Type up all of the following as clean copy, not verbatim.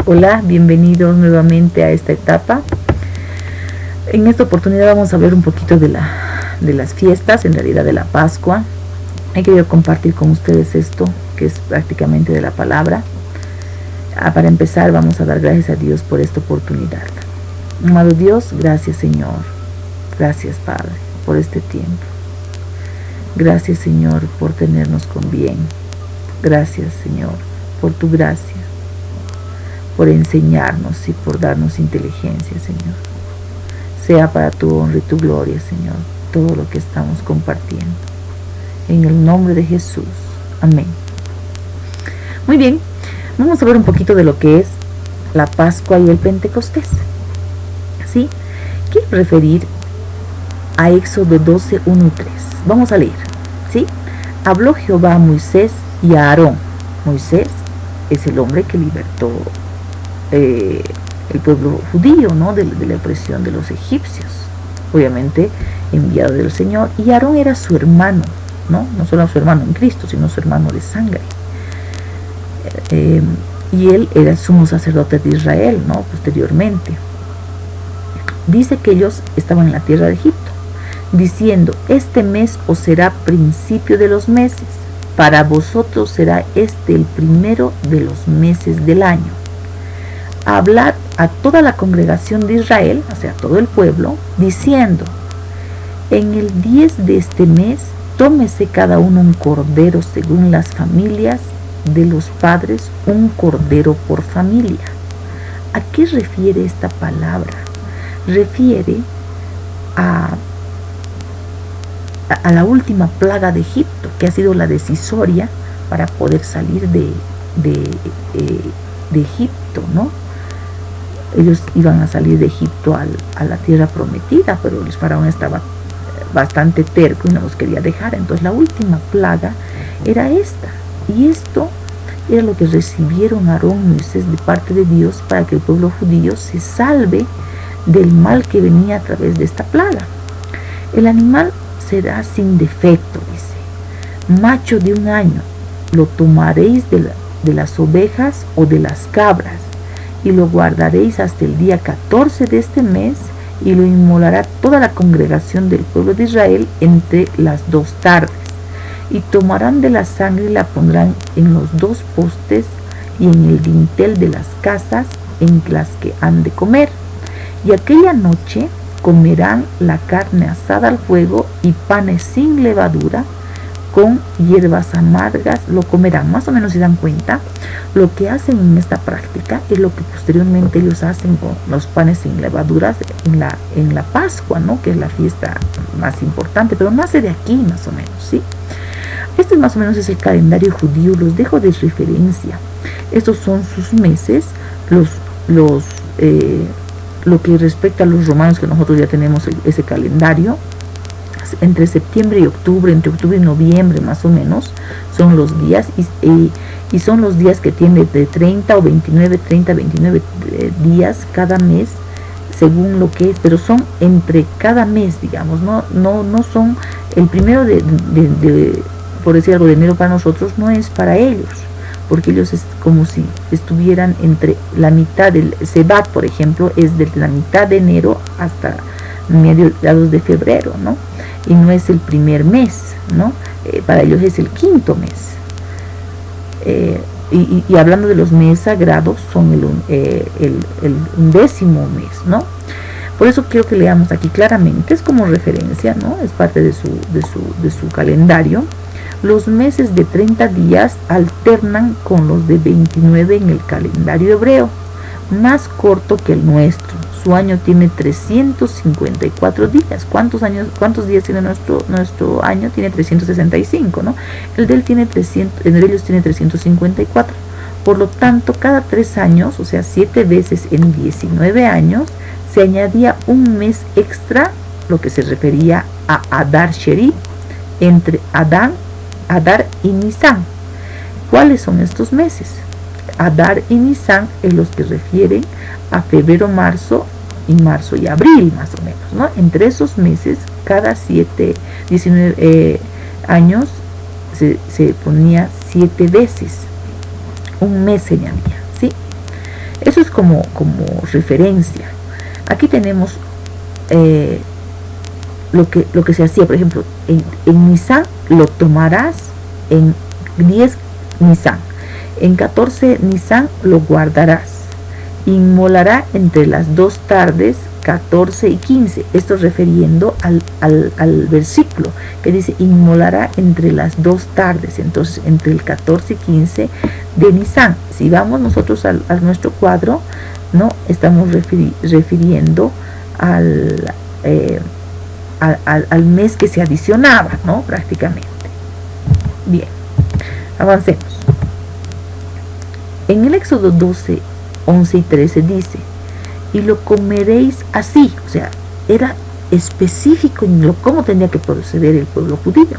Hola, bienvenidos nuevamente a esta etapa. En esta oportunidad vamos a hablar un poquito de las fiestas, en realidad de la Pascua. He querido compartir con ustedes esto, que es prácticamente de la palabra. Para empezar, vamos a dar gracias a Dios por esta oportunidad. Amado Dios, gracias Señor. Gracias Padre por este tiempo. Gracias Señor por tenernos con bien. Gracias Señor por tu gracia, por enseñarnos y por darnos inteligencia, Señor. Sea para tu honra y tu gloria, Señor, todo lo que estamos compartiendo. En el nombre de Jesús. Amén. Muy bien, vamos a ver un poquito de lo que es la Pascua y el Pentecostés. ¿Sí? Quiero referir a Éxodo 12, 1 y 3. Vamos a leer. ¿Sí? Habló Jehová a Moisés y a Aarón. Moisés es el hombre que libertó el pueblo judío, ¿no? de la opresión de los egipcios, obviamente enviado del Señor, y Aarón era su hermano, no solo su hermano en Cristo, sino su hermano de sangre, y él era el sumo sacerdote de Israel, ¿no? Posteriormente dice que ellos estaban en la tierra de Egipto, diciendo: este mes os será principio de los meses, para vosotros será este el primero de los meses del año. Hablad a toda la congregación de Israel, o sea, a todo el pueblo, diciendo: en el 10 de este mes, tómese cada uno un cordero según las familias de los padres, un cordero por familia. ¿A qué refiere esta palabra? Refiere a la última plaga de Egipto, que ha sido la decisoria para poder salir de Egipto, ¿no? Ellos iban a salir de Egipto a la tierra prometida, pero el faraón estaba bastante terco y no los quería dejar. Entonces la última plaga era esta, y esto era lo que recibieron Aarón y Moisés de parte de Dios para que el pueblo judío se salve del mal que venía a través de esta plaga. El animal será sin defecto, dice, macho de 1 año, lo tomaréis de las ovejas o de las cabras, y lo guardaréis hasta el día 14 de este mes, y lo inmolará toda la congregación del pueblo de Israel entre las 2 tardes. Y tomarán de la sangre y la pondrán en los 2 postes y en el dintel de las casas en las que han de comer. Y aquella noche comerán la carne asada al fuego y panes sin levadura, con hierbas amargas lo comerán. Más o menos se dan cuenta, lo que hacen en esta práctica es lo que posteriormente ellos hacen con los panes sin levaduras en la Pascua, ¿no? Que es la fiesta más importante, pero nace de aquí más o menos, ¿sí? Este más o menos es el calendario judío, los dejo de referencia. Estos son sus meses, lo que respecta a los romanos, que nosotros ya tenemos ese calendario. Entre septiembre y octubre, entre octubre y noviembre más o menos, son los días, y son los días que tiene de 30 o 29 días cada mes, según lo que es, pero son entre cada mes, digamos, no son el primero por decir algo, de enero para nosotros, no es para ellos, porque ellos es como si estuvieran entre la mitad del Sebat, por ejemplo, es de la mitad de enero hasta mediados de febrero, ¿no? Y no es el primer mes, ¿no? Para ellos es el 5.º mes. Y hablando de los meses sagrados, son el 10.º mes, ¿no? Por eso quiero que leamos aquí claramente, es como referencia, ¿no? Es parte de su calendario. Los meses de 30 días alternan con los de 29 en el calendario hebreo, más corto que el nuestro. Su año tiene 354 días. ¿Cuántos días tiene nuestro año? Tiene 365, ¿no? El de ellos tiene 354. Por lo tanto, cada 3 años, o sea, 7 veces en 19 años, se añadía un mes extra, lo que se refería a Adar Sheri, entre Adar y Nisan. ¿Cuáles son estos meses? Adar y Nisan es los que refieren a febrero, marzo y abril, más o menos, ¿no? Entre esos meses, cada 19 años se ponía 7 veces, un mes se añadía, ¿sí? Eso es como referencia. Aquí tenemos lo que se hacía, por ejemplo, en Nisan lo tomarás en 10 Nisan, en 14 Nisan lo guardarás, inmolará entre las 2 tardes 14 y 15, esto refiriendo al versículo que dice inmolará entre las 2 tardes, entonces entre el 14 y 15 de Nisan. Si vamos nosotros a nuestro cuadro, no estamos refiriendo al mes que se adicionaba, ¿no? Prácticamente. Bien, avancemos. En el Éxodo 12, 11 y 13 dice, y lo comeréis así, o sea, era específico en cómo tenía que proceder el pueblo judío.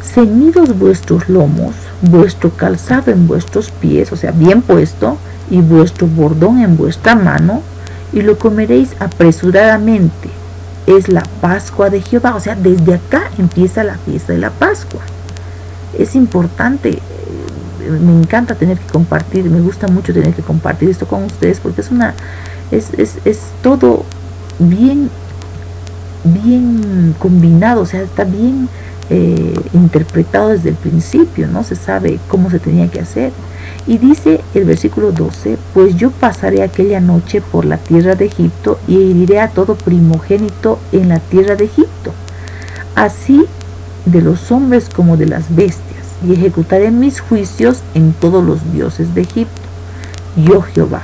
Ceñidos vuestros lomos, vuestro calzado en vuestros pies, o sea, bien puesto, y vuestro bordón en vuestra mano, y lo comeréis apresuradamente. Es la Pascua de Jehová, o sea, desde acá empieza la fiesta de la Pascua. Es importante, me encanta tener que compartir, me gusta mucho tener que compartir esto con ustedes, porque es todo bien combinado, o sea, está bien interpretado desde el principio, ¿no? Se sabe cómo se tenía que hacer. Y dice el versículo 12, pues yo pasaré aquella noche por la tierra de Egipto y heriré a todo primogénito en la tierra de Egipto, así de los hombres como de las bestias, y ejecutaré mis juicios en todos los dioses de Egipto, yo Jehová.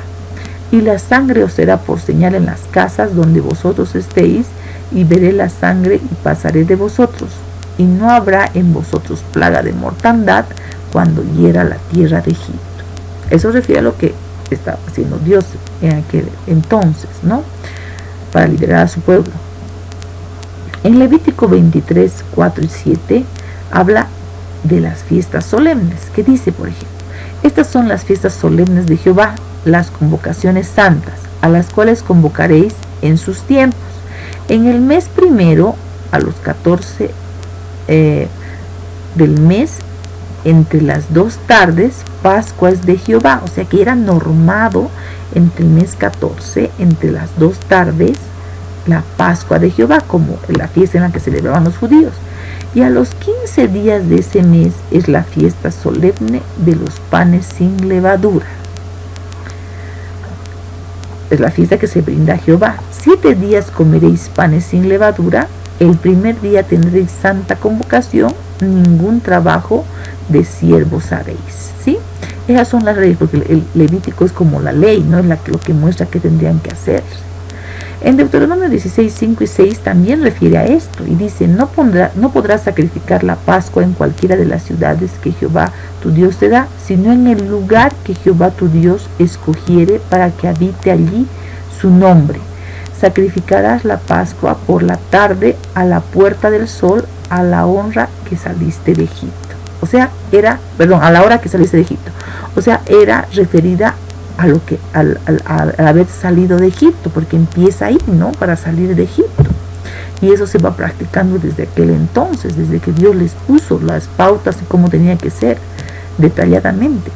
Y la sangre os será por señal en las casas donde vosotros estéis, y veré la sangre y pasaré de vosotros, y no habrá en vosotros plaga de mortandad cuando hiera la tierra de Egipto. Eso refiere a lo que estaba haciendo Dios en aquel entonces, ¿no? Para liberar a su pueblo. En Levítico 23, 4 y 7 habla de las fiestas solemnes, que dice, por ejemplo, estas son las fiestas solemnes de Jehová, las convocaciones santas, a las cuales convocaréis en sus tiempos. En el mes primero, a los 14 del mes, entre las 2 tardes, Pascua es de Jehová, o sea que era normado entre el mes 14, entre las 2 tardes, la Pascua de Jehová, como la fiesta en la que celebraban los judíos. Y a los 15 días de ese mes es la fiesta solemne de los panes sin levadura. Es la fiesta que se brinda a Jehová. 7 días comeréis panes sin levadura. El primer día tendréis santa convocación, ningún trabajo de siervos haréis. ¿Sí? Esas son las leyes, porque el Levítico es como la ley, ¿no? Es lo que muestra que tendrían que hacer. En Deuteronomio 16, 5 y 6 también refiere a esto y dice, no podrás sacrificar la Pascua en cualquiera de las ciudades que Jehová tu Dios te da, sino en el lugar que Jehová tu Dios escogiere para que habite allí su nombre. Sacrificarás la Pascua por la tarde a la puerta del sol a la hora que saliste de Egipto. O sea, a la hora que saliste de Egipto. O sea, era referida a lo que al haber salido de Egipto, porque empieza ahí, ¿no? Para salir de Egipto. Y eso se va practicando desde aquel entonces, desde que Dios les puso las pautas de cómo tenía que ser detalladamente.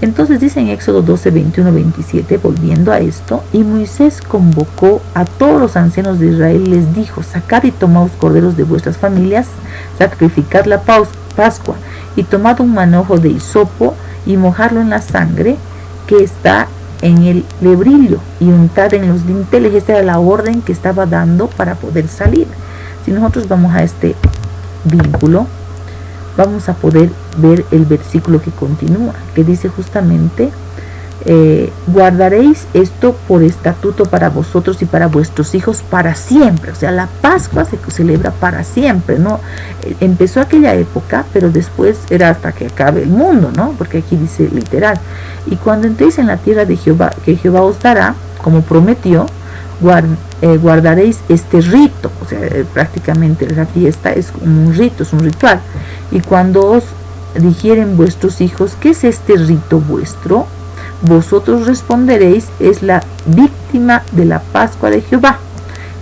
Entonces dice en Éxodo 12, 21, 27, volviendo a esto, y Moisés convocó a todos los ancianos de Israel y les dijo, sacad y tomaos corderos de vuestras familias, sacrificad la Pascua, y tomad un manojo de hisopo y mojarlo en la sangre que está en el lebrillo y untad en los dinteles. Esta era la orden que estaba dando para poder salir. Si nosotros vamos a este vínculo, vamos a poder ver el versículo que continúa, que dice justamente, guardaréis esto por estatuto para vosotros y para vuestros hijos para siempre. O sea, la Pascua se celebra para siempre, ¿no? Empezó aquella época, pero después era hasta que acabe el mundo, ¿no? Porque aquí dice literal, y cuando entréis en la tierra de Jehová, que Jehová os dará, como prometió, guardaréis este rito. O sea, prácticamente la fiesta es un rito, es un ritual. Y cuando os dijeren vuestros hijos, ¿qué es este rito vuestro? Vosotros responderéis, es la víctima de la Pascua de Jehová,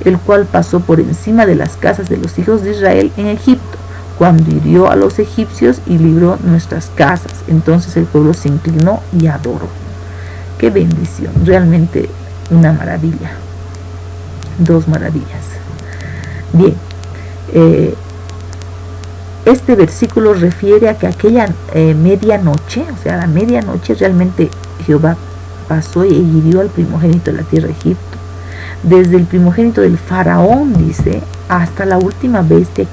el cual pasó por encima de las casas de los hijos de Israel en Egipto, cuando hirió a los egipcios y libró nuestras casas. Entonces el pueblo se inclinó y adoró. qué bendición, realmente una maravilla, dos maravillas. Bien, este versículo refiere a que aquella medianoche, o sea, a la medianoche realmente Jehová pasó y hirió al primogénito de la tierra de Egipto, desde el primogénito del faraón, dice, hasta la última bestia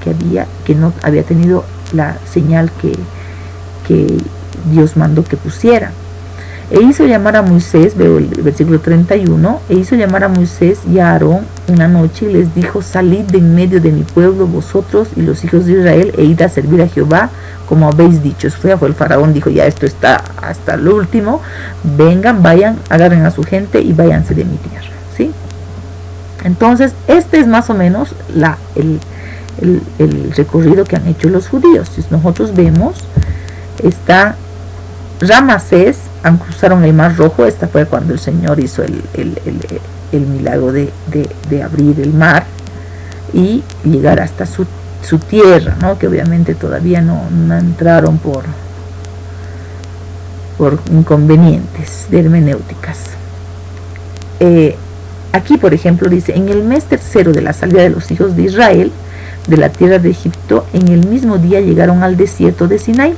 que no había tenido la señal que Dios mandó que pusiera. E hizo llamar a Moisés, veo el versículo 31, e hizo llamar a Moisés y a Aarón una noche y les dijo: salid de en medio de mi pueblo, vosotros y los hijos de Israel, e id a servir a Jehová, como habéis dicho. Fue el faraón, dijo: ya esto está hasta lo último, vengan, vayan, agarren a su gente y váyanse de mi tierra, ¿sí? Entonces, este es más o menos el recorrido que han hecho los judíos. Si nosotros vemos, está Ramasés, cruzaron el Mar Rojo. Esta fue cuando el Señor hizo el milagro de abrir el mar y llegar hasta su tierra, ¿no? Que obviamente todavía no entraron por inconvenientes de hermenéuticas. Aquí, por ejemplo, dice: en el mes tercero de la salida de los hijos de Israel de la tierra de Egipto, en el mismo día llegaron al desierto de Sinaí.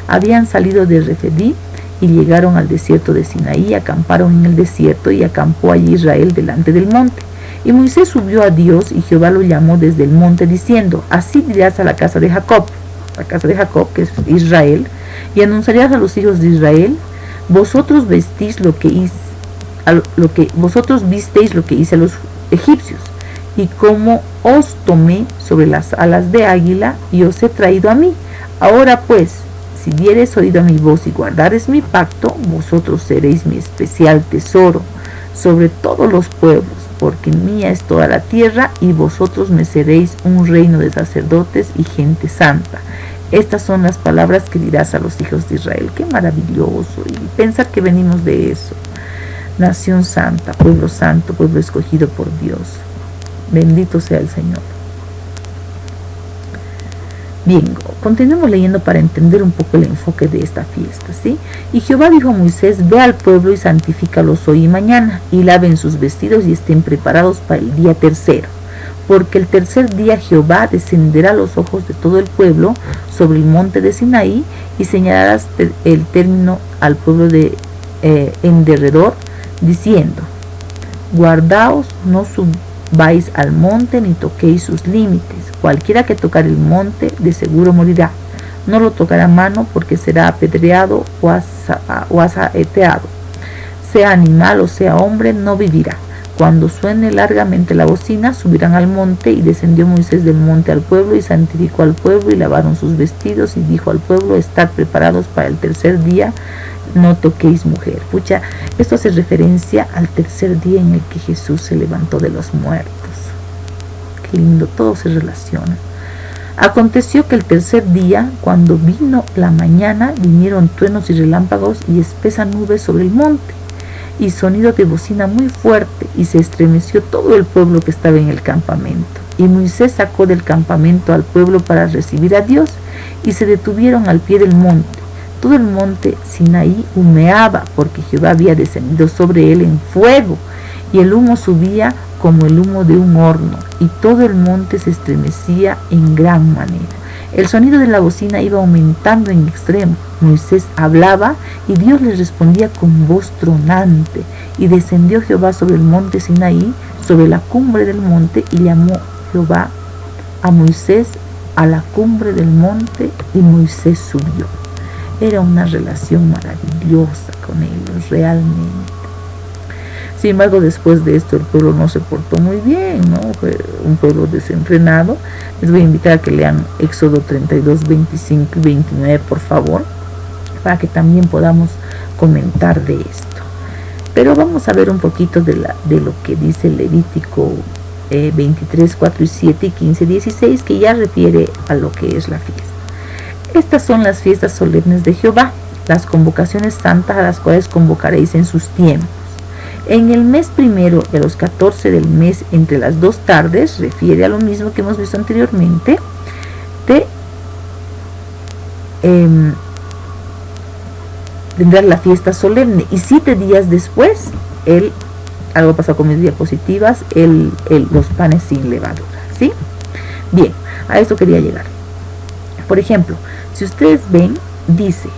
Habían salido de Refedí y llegaron al desierto de Sinaí, acamparon en el desierto y acampó allí Israel delante del monte. Y Moisés subió a Dios y Jehová lo llamó desde el monte diciendo: así dirás a la casa de Jacob, que es Israel, y anunciarás a los hijos de Israel: vosotros visteis lo que hice a los egipcios, y cómo os tomé sobre las alas de águila y os he traído a mí. Ahora pues, si diereis oído a mi voz y guardareis mi pacto, vosotros seréis mi especial tesoro sobre todos los pueblos, porque mía es toda la tierra, y vosotros me seréis un reino de sacerdotes y gente santa. Estas son las palabras que dirás a los hijos de Israel. Qué maravilloso, y pensar que venimos de eso. Nación santa, pueblo santo, pueblo escogido por Dios. Bendito sea el Señor. Bien, continuemos leyendo para entender un poco el enfoque de esta fiesta, ¿sí? Y Jehová dijo a Moisés: ve al pueblo y santifícalos hoy y mañana, y laven sus vestidos y estén preparados para el día tercero, porque el tercer día Jehová descenderá a los ojos de todo el pueblo sobre el monte de Sinaí, y señalarás el término al pueblo en derredor, diciendo: guardaos, no subáis al monte ni toquéis sus límites. Cualquiera que tocar el monte de seguro morirá. No lo tocará mano, porque será apedreado o asaeteado. Sea animal o sea hombre, no vivirá. Cuando suene largamente la bocina, subirán al monte. Y descendió Moisés del monte al pueblo y santificó al pueblo, y lavaron sus vestidos, y dijo al pueblo: estad preparados para el tercer día, no toquéis mujer. Pucha, esto hace referencia al tercer día en el que Jesús se levantó de los muertos. Qué lindo, todo se relaciona. Aconteció que el tercer día, cuando vino la mañana, vinieron truenos y relámpagos y espesa nube sobre el monte, y sonido de bocina muy fuerte, y se estremeció todo el pueblo que estaba en el campamento. Y Moisés sacó del campamento al pueblo para recibir a Dios, y se detuvieron al pie del monte. Todo el monte Sinaí humeaba, porque Jehová había descendido sobre él en fuego, y el humo subía como el humo de un horno, y todo el monte se estremecía en gran manera. El sonido de la bocina iba aumentando en extremo. Moisés hablaba, y Dios le respondía con voz tronante. Y descendió Jehová sobre el monte Sinaí, sobre la cumbre del monte, y llamó Jehová a Moisés a la cumbre del monte, y Moisés subió. Era una relación maravillosa con ellos, realmente. Sin embargo, después de esto el pueblo no se portó muy bien, ¿no? Fue un pueblo desenfrenado. Les voy a invitar a que lean Éxodo 32, 25 y 29, por favor, para que también podamos comentar de esto. Pero vamos a ver un poquito de lo que dice Levítico 23, 4 y 7 y 15, 16, que ya refiere a lo que es la fiesta. Estas son las fiestas solemnes de Jehová, las convocaciones santas a las cuales convocaréis en sus tiempos. En el mes primero de los 14 del mes, entre las 2 tardes, refiere a lo mismo que hemos visto anteriormente, tendrá la fiesta solemne. Y 7 días después, algo pasó con mis diapositivas, los panes sin levadura, ¿sí? Bien, a esto quería llegar. Por ejemplo, si ustedes ven, dice,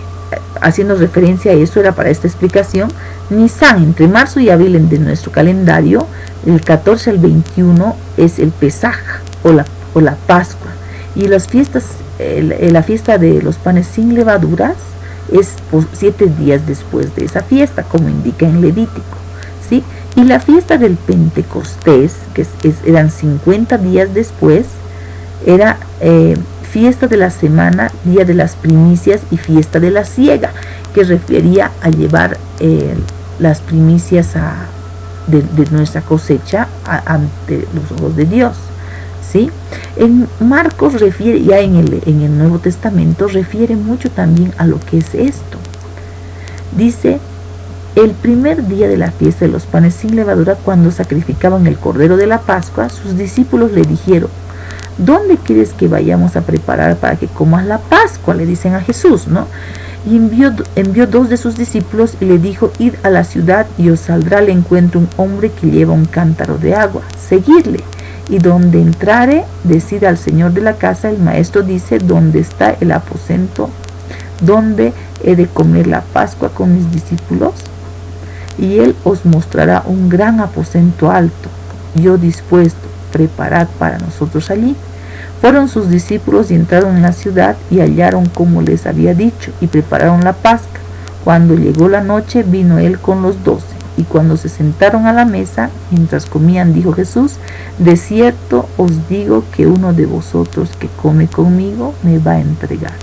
haciendo referencia a eso, era para esta explicación, Nisan, entre marzo y abril de nuestro calendario, el 14 al 21 es el Pesaj o la Pascua. Y las fiestas, la fiesta de los panes sin levaduras es 7 días después de esa fiesta, como indica en Levítico, ¿sí? Y la fiesta del Pentecostés, que eran 50 días después, era fiesta de la semana, día de las primicias y fiesta de la siega, que refería a llevar las primicias de nuestra cosecha ante los ojos de Dios, ¿sí? En Marcos refiere, ya en el Nuevo Testamento, refiere mucho también a lo que es esto. Dice, el primer día de la fiesta de los panes sin levadura, cuando sacrificaban el cordero de la Pascua, sus discípulos le dijeron, ¿dónde quieres que vayamos a preparar para que comas la Pascua? Le dicen a Jesús, ¿no? Y envió 2 de sus discípulos y le dijo, id a la ciudad y os saldrá al encuentro un hombre que lleva un cántaro de agua, seguidle. Y donde entrare, decid al señor de la casa, el maestro dice, ¿dónde está el aposento donde he de comer la Pascua con mis discípulos? Y él os mostrará un gran aposento alto, yo dispuesto, preparad para nosotros allí. Fueron sus discípulos y entraron en la ciudad y hallaron como les había dicho y prepararon la Pascua. Cuando llegó la noche, vino él con los 12. Y cuando se sentaron a la mesa, mientras comían, dijo Jesús, de cierto os digo que uno de vosotros que come conmigo me va a entregar.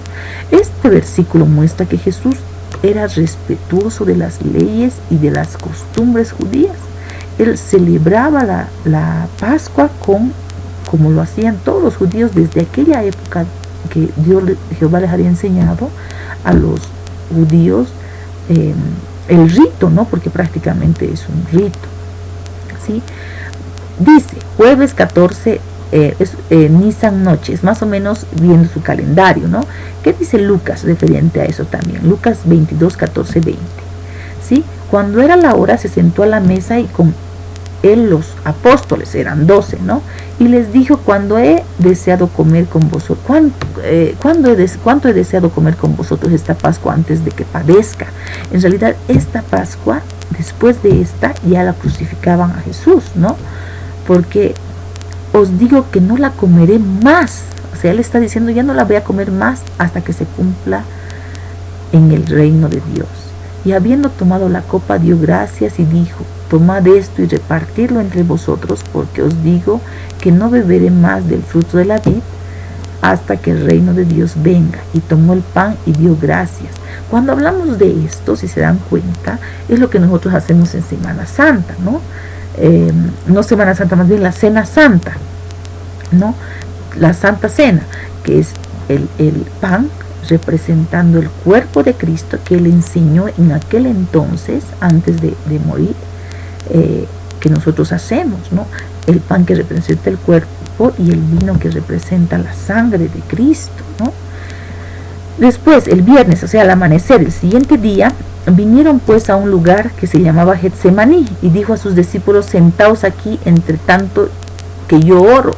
Este versículo muestra que Jesús era respetuoso de las leyes y de las costumbres judías. Él celebraba la Pascua como lo hacían todos los judíos desde aquella época que Jehová les había enseñado a los judíos el rito, ¿no? Porque prácticamente es un rito, ¿sí? Dice, jueves 14, Nisan noches, más o menos viendo su calendario, ¿no? ¿Qué dice Lucas referente a eso también? Lucas 22, 14, 20, ¿sí? Cuando era la hora, se sentó a la mesa y con él los apóstoles, eran 12, ¿no? Y les dijo, cuando he deseado comer con vosotros, ¿cuánto he deseado comer con vosotros esta Pascua antes de que padezca? En realidad, esta Pascua, después de esta, ya la crucificaban a Jesús, ¿no? Porque os digo que no la comeré más. O sea, él está diciendo, ya no la voy a comer más hasta que se cumpla en el reino de Dios. Y habiendo tomado la copa, dio gracias y dijo, tomad esto y repartirlo entre vosotros, porque os digo que no beberé más del fruto de la vid hasta que el reino de Dios venga. Y tomó el pan y dio gracias. Cuando hablamos de esto, si se dan cuenta, es lo que nosotros hacemos en Semana Santa, ¿no? No Semana Santa, más bien la Cena Santa, ¿no? La Santa Cena, que es el pan representando el cuerpo de Cristo que él enseñó en aquel entonces, antes de morir, que nosotros hacemos, ¿no? El pan que representa el cuerpo y el vino que representa la sangre de Cristo, ¿no? Después, el viernes, o sea, al amanecer, el siguiente día, vinieron pues a un lugar que se llamaba Getsemaní y dijo a sus discípulos, sentaos aquí entre tanto que yo oro.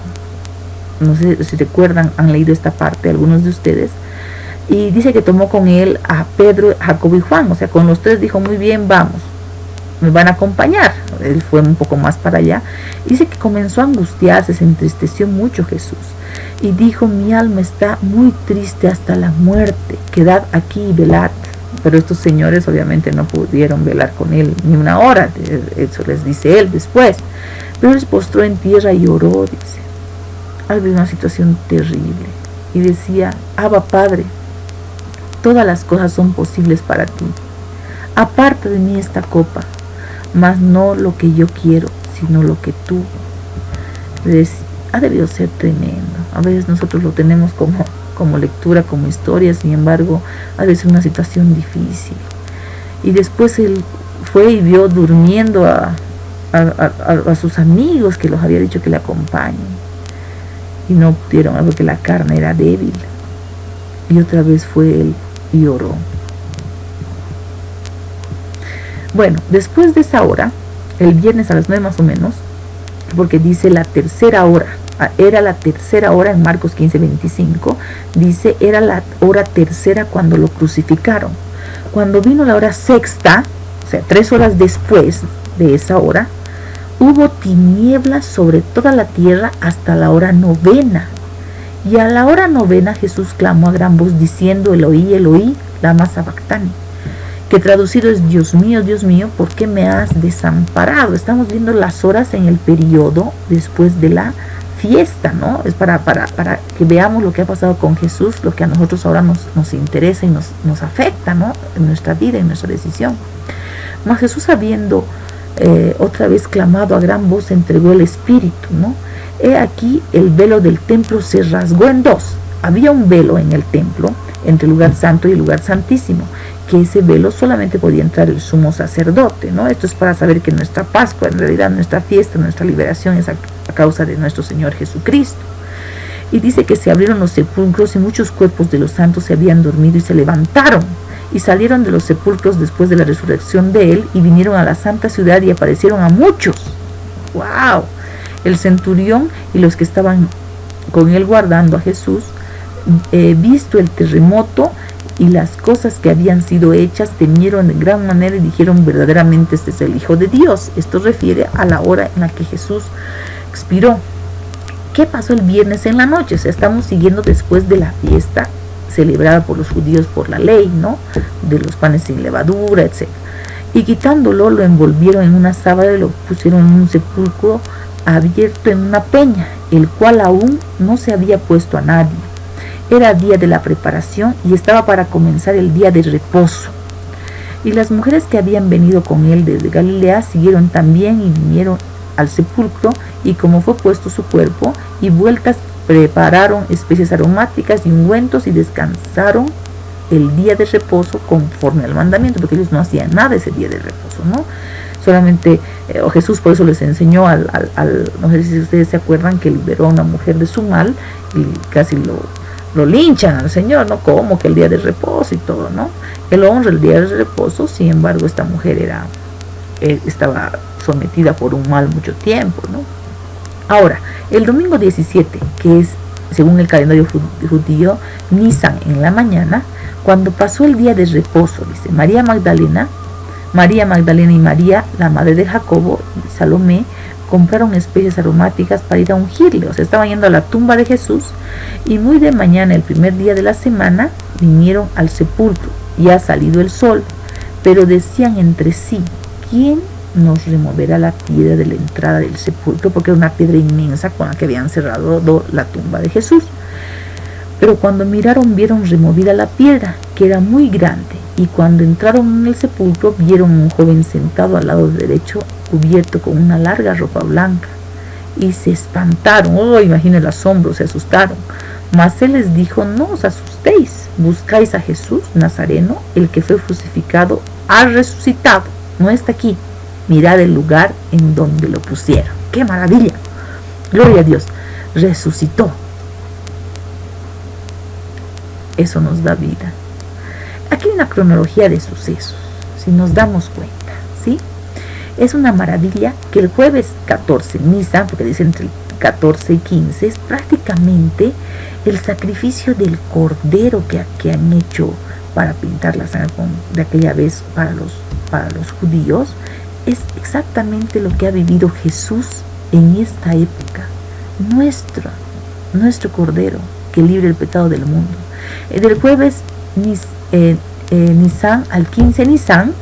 No sé si recuerdan, han leído esta parte algunos de ustedes. Y dice que tomó con él a Pedro, Jacobo y Juan, o sea, con los 3 dijo, muy bien, vamos, me van a acompañar. Él fue un poco más para allá. Dice que comenzó a angustiarse, se entristeció mucho Jesús. Y dijo, mi alma está muy triste hasta la muerte, quedad aquí y velad. Pero estos señores obviamente no pudieron velar con él ni una hora, eso les dice él después. Pero él se postró en tierra y oró, dice. Había una situación terrible. Y decía, Abba Padre, todas las cosas son posibles para ti. Aparta de mí esta copa, mas no lo que yo quiero, sino lo que tú. Ha debido ser tremendo. A veces nosotros lo tenemos como lectura, como historia, sin embargo, a veces una situación difícil. Y después él fue y vio durmiendo a sus amigos que los había dicho que le acompañen. Y no pudieron, porque la carne era débil. Y otra vez fue él y oró. Bueno, después de esa hora, el viernes a las 9 más o menos, porque dice la tercera hora, era la tercera hora en Marcos 15:25, dice era la hora tercera cuando lo crucificaron. Cuando vino la hora sexta, o sea, 3 horas después de esa hora, hubo tinieblas sobre toda la tierra hasta la hora novena. Y a la hora novena Jesús clamó a gran voz diciendo: Eloí, Eloí, lama sabactani, que traducido es: Dios mío, ¿por qué me has desamparado? Estamos viendo las horas en el periodo después de la fiesta, ¿no? Es para que veamos lo que ha pasado con Jesús, lo que a nosotros ahora nos interesa y nos afecta, ¿no? En nuestra vida, en nuestra decisión. Mas Jesús, habiendo otra vez clamado a gran voz, entregó el Espíritu, ¿no? He aquí el velo del templo se rasgó en dos. Había un velo en el templo entre el lugar santo y el lugar santísimo, que ese velo solamente podía entrar el sumo sacerdote, ¿no? Esto es para saber que nuestra Pascua, en realidad nuestra fiesta, nuestra liberación es a causa de nuestro Señor Jesucristo. Y dice que se abrieron los sepulcros y muchos cuerpos de los santos se habían dormido y se levantaron y salieron de los sepulcros después de la resurrección de él y vinieron a la santa ciudad y aparecieron a muchos. ¡Wow! El centurión y los que estaban con él guardando a Jesús, visto el terremoto y las cosas que habían sido hechas, temieron de gran manera y dijeron: verdaderamente este es el Hijo de Dios. Esto refiere a la hora en la que Jesús expiró. ¿Qué pasó el viernes en la noche? O sea, estamos siguiendo después de la fiesta celebrada por los judíos por la ley, ¿no? De los panes sin levadura, etc. Y quitándolo, lo envolvieron en una sábana y lo pusieron en un sepulcro abierto en una peña, el cual aún no se había puesto a nadie. Era día de la preparación y estaba para comenzar el día de reposo. Y las mujeres que habían venido con él desde Galilea siguieron también y vinieron al sepulcro, y como fue puesto su cuerpo y vueltas, prepararon especies aromáticas y ungüentos y descansaron el día de reposo conforme al mandamiento, porque ellos no hacían nada ese día de reposo, ¿no? Solamente Jesús por eso les enseñó no sé si ustedes se acuerdan, que liberó a una mujer de su mal y casi lo linchan al Señor, ¿no? Como que el día de reposo y todo, ¿no? Él honra el día de reposo. Sin embargo, esta mujer estaba sometida por un mal mucho tiempo, ¿no? Ahora, el domingo 17, que es según el calendario judío, Nisan, en la mañana, cuando pasó el día de reposo, dice, María Magdalena y María, la madre de Jacobo, y Salomé, compraron especies aromáticas para ir a ungirle. O sea, estaban yendo a la tumba de Jesús, y muy de mañana, el primer día de la semana, vinieron al sepulcro. Ya ha salido el sol, pero decían entre sí: ¿quién nos removerá la piedra de la entrada del sepulcro? Porque era una piedra inmensa con la que habían cerrado la tumba de Jesús. Pero cuando miraron, vieron removida la piedra, que era muy grande, y cuando entraron en el sepulcro, vieron un joven sentado al lado derecho, cubierto con una larga ropa blanca, y se espantaron. Imaginen el asombro, se asustaron. Mas él les dijo: no os asustéis, buscáis a Jesús Nazareno, el que fue crucificado, ha resucitado, no está aquí. Mirad el lugar en donde lo pusieron. ¡Qué maravilla! Gloria a Dios. Resucitó. Eso nos da vida. Aquí hay una cronología de sucesos, si nos damos cuenta, ¿sí? Es una maravilla que el jueves 14, Nisan, porque dice entre el 14 y 15, es prácticamente el sacrificio del cordero que han hecho para pintar la sangre de aquella vez para los judíos. Es exactamente lo que ha vivido Jesús en esta época. Nuestro cordero que libre el pecado del mundo. Del jueves Nisan al 15 Nisan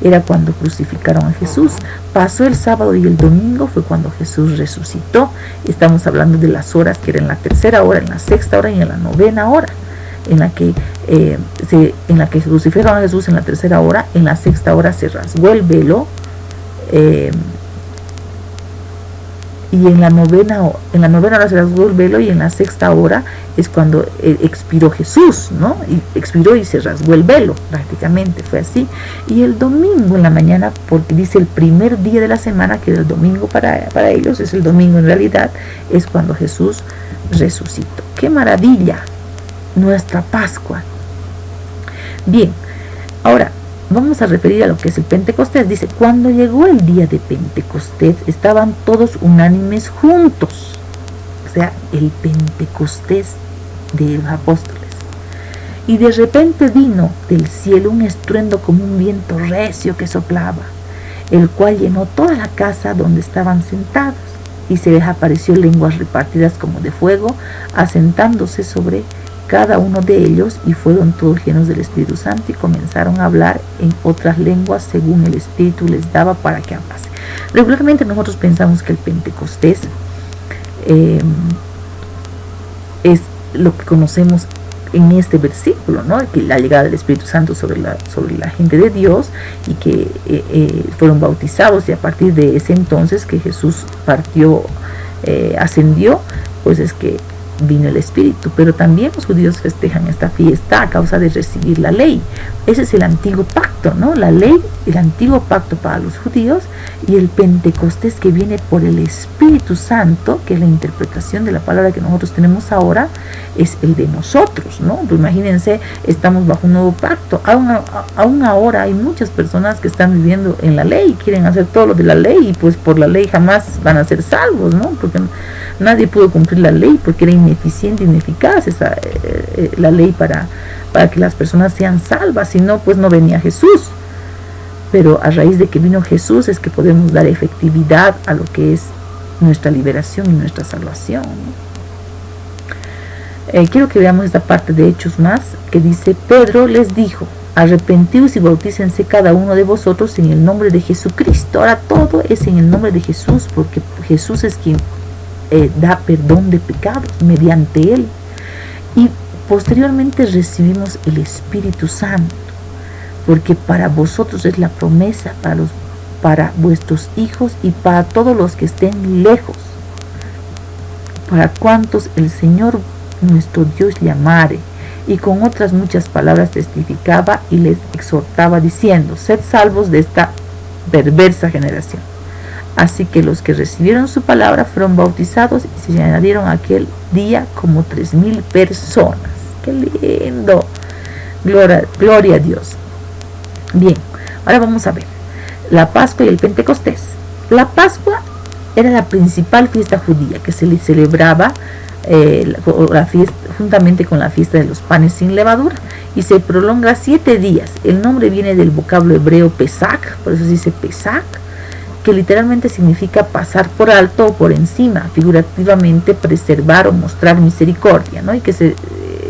era cuando crucificaron a Jesús. Pasó el sábado y el domingo fue cuando Jesús resucitó. Estamos hablando de las horas que eran en la tercera hora, en la sexta hora y en la novena hora, en la que se crucificaron a Jesús en la tercera hora. En la sexta hora se rasgó el velo, y en la novena hora se rasgó el velo, y en la sexta hora es cuando expiró Jesús, ¿no? Y expiró y se rasgó el velo, prácticamente fue así. Y el domingo en la mañana, porque dice el primer día de la semana, que era el domingo para ellos, es el domingo en realidad, es cuando Jesús resucitó. ¡Qué maravilla! Nuestra Pascua. Bien, ahora, vamos a referir a lo que es el Pentecostés. Dice, cuando llegó el día de Pentecostés, estaban todos unánimes juntos. O sea, el Pentecostés de los apóstoles. Y de repente vino del cielo un estruendo como un viento recio que soplaba, el cual llenó toda la casa donde estaban sentados, y se les apareció lenguas repartidas como de fuego, asentándose sobre cada uno de ellos, y fueron todos llenos del Espíritu Santo y comenzaron a hablar en otras lenguas según el Espíritu les daba para que hablase. Regularmente nosotros pensamos que el Pentecostés es lo que conocemos en este versículo, ¿no? Que la llegada del Espíritu Santo sobre la gente de Dios, y que fueron bautizados, y a partir de ese entonces que Jesús partió, ascendió, pues es que vino el Espíritu. Pero también los judíos festejan esta fiesta a causa de recibir la ley. Ese es el antiguo pacto, ¿no? La ley, el antiguo pacto para los judíos, y el Pentecostés que viene por el Espíritu Santo, que es la interpretación de la palabra que nosotros tenemos ahora, es el de nosotros, ¿no? Pues imagínense, estamos bajo un nuevo pacto. Aún ahora hay muchas personas que están viviendo en la ley, quieren hacer todo lo de la ley, y pues por la ley jamás van a ser salvos, ¿no? Porque nadie pudo cumplir la ley, porque era ineficiente, ineficaz la ley para que las personas sean salvas. Si no, pues no venía Jesús. Pero a raíz de que vino Jesús es que podemos dar efectividad a lo que es nuestra liberación y nuestra salvación, ¿no? Quiero que veamos esta parte de Hechos más, que dice, Pedro les dijo, arrepentíos y bautícense cada uno de vosotros en el nombre de Jesucristo. Ahora todo es en el nombre de Jesús, porque Jesús es quien da perdón de pecados mediante él. Y posteriormente recibimos el Espíritu Santo, porque para vosotros es la promesa, para vuestros hijos y para todos los que estén lejos, para cuantos el Señor nuestro Dios llamare. Y con otras muchas palabras testificaba y les exhortaba diciendo, sed salvos de esta perversa generación. Así que los que recibieron su palabra fueron bautizados, y se añadieron aquel día como 3,000 personas. ¡Qué lindo! Gloria a Dios. Bien, ahora vamos a ver la Pascua y el Pentecostés. La Pascua era la principal fiesta judía que se le celebraba juntamente con la fiesta de los panes sin levadura, y se prolonga 7 días. El nombre viene del vocablo hebreo Pesach, por eso se dice Pesach, que literalmente significa pasar por alto o por encima, figurativamente preservar o mostrar misericordia, ¿no? Y que se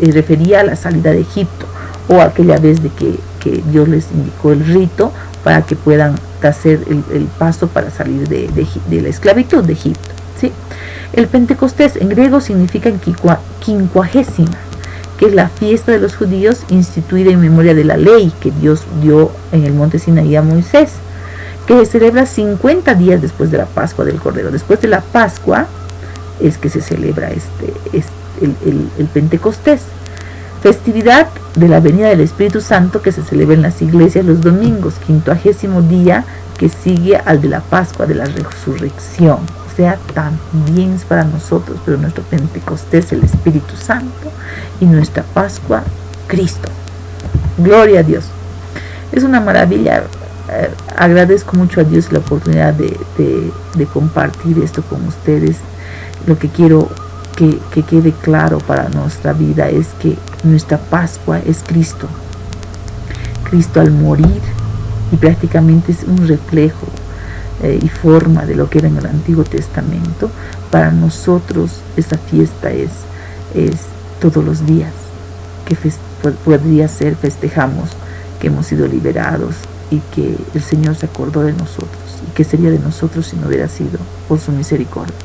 refería a la salida de Egipto, o aquella vez de que Dios les indicó el rito para que puedan hacer el paso para salir de la esclavitud de Egipto, ¿sí? El Pentecostés en griego significa quincuagésima, que es la fiesta de los judíos instituida en memoria de la ley que Dios dio en el monte Sinaí a Moisés, que se celebra 50 días después de la Pascua del Cordero. Después de la Pascua es que se celebra el Pentecostés, festividad de la venida del Espíritu Santo que se celebra en las iglesias los domingos, 50º día que sigue al de la Pascua de la Resurrección. O sea, también es para nosotros, pero nuestro Pentecostés el Espíritu Santo y nuestra Pascua Cristo. Gloria a Dios. Es una maravilla. Agradezco mucho a Dios la oportunidad de compartir esto con ustedes. Lo que quiero que quede claro para nuestra vida es que nuestra Pascua es Cristo. Cristo al morir, y prácticamente es un reflejo y forma de lo que era en el Antiguo Testamento. Para nosotros esta fiesta es todos los días que podría ser, festejamos que hemos sido liberados y que el Señor se acordó de nosotros. ¿Y qué sería de nosotros si no hubiera sido por su misericordia?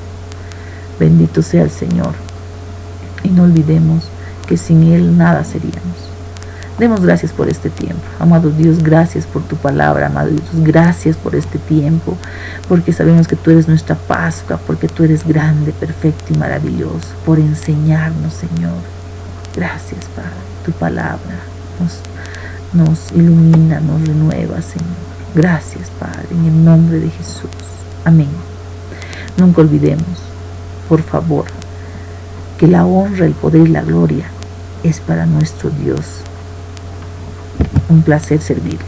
Bendito sea el Señor. Y no olvidemos que sin Él nada seríamos. Demos gracias por este tiempo. Amado Dios, gracias por tu palabra. Amado Dios, gracias por este tiempo, porque sabemos que tú eres nuestra Pascua, porque tú eres grande, perfecto y maravilloso, por enseñarnos, Señor. Gracias, Padre. Tu palabra nos ilumina, nos renueva, Señor. Gracias, Padre, en el nombre de Jesús. Amén. Nunca olvidemos, por favor, que la honra, el poder y la gloria es para nuestro Dios. Un placer servirlo.